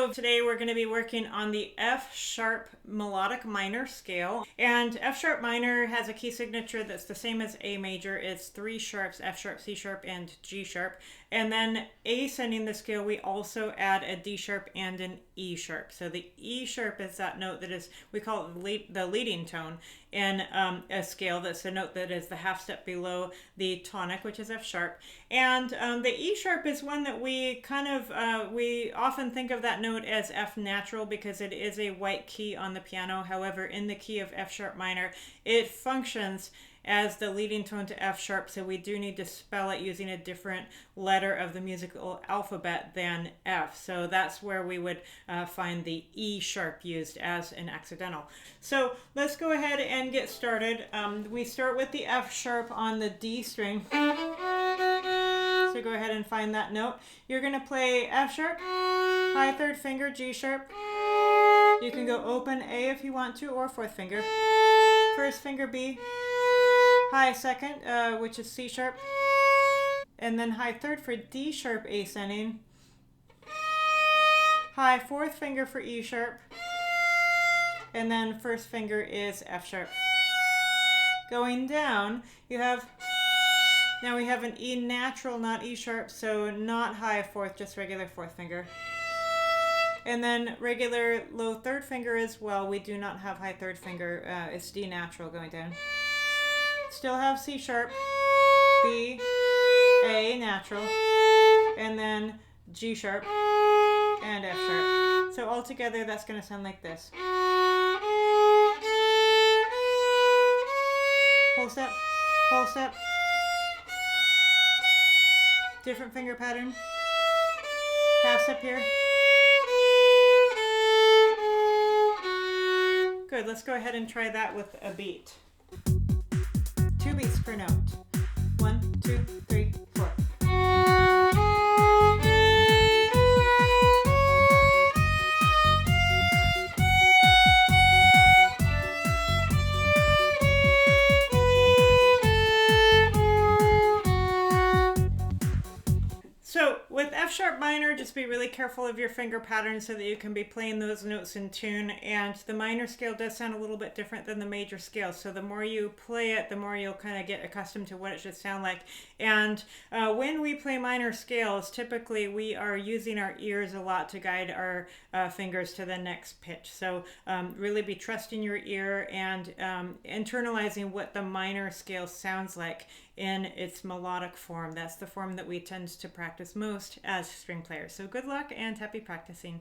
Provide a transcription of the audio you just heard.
So today we're going to be working on the F sharp melodic minor scale. And F sharp minor has a key signature that's the same as A major. It's three sharps, F sharp, C sharp, and G sharp. And then ascending the scale, we also add a D sharp and an E sharp. So the E sharp is that note that is, we call it the leading tone in a scale. That's the note that is the half step below the tonic, which is F sharp. And the E sharp is one that we kind of, we often think of that note as F natural because it is a white key on the piano. However, in the key of F sharp minor, it functions as the leading tone to F sharp, so we do need to spell it using a different letter of the musical alphabet than F. So that's where we would find the E sharp used as an accidental. So let's go ahead and get started. We start with the F sharp on the D string. So go ahead and find that note. You're going to play F sharp, high third finger, G sharp. You can go open A if you want to, or fourth finger. First finger B. High second, which is C sharp, and then high third for D sharp ascending, high fourth finger for E sharp, and then first finger is F sharp. Going down, you have, now we have an E natural, not E sharp, so not high fourth, just regular fourth finger. And then regular low third finger as well. We do not have high third finger, it's D natural going down. Still have C sharp, B, A natural, and then G sharp and F sharp. So all together that's going to sound like this. Whole step, different finger pattern, half step here. Good, let's go ahead and try that with a beat. 2 beats per note. 1, 2, 3, 4. So with F sharp minor, just be really careful of your finger pattern so that you can be playing those notes in tune. And the minor scale does sound a little bit different than the major scale. So the more you play it, the more you'll kind of get accustomed to what it should sound like. And when we play minor scales, typically we are using our ears a lot to guide our fingers to the next pitch. So really be trusting your ear and internalizing what the minor scale sounds like in its melodic form. That's the form that we tend to practice most as string players. So good luck and happy practicing.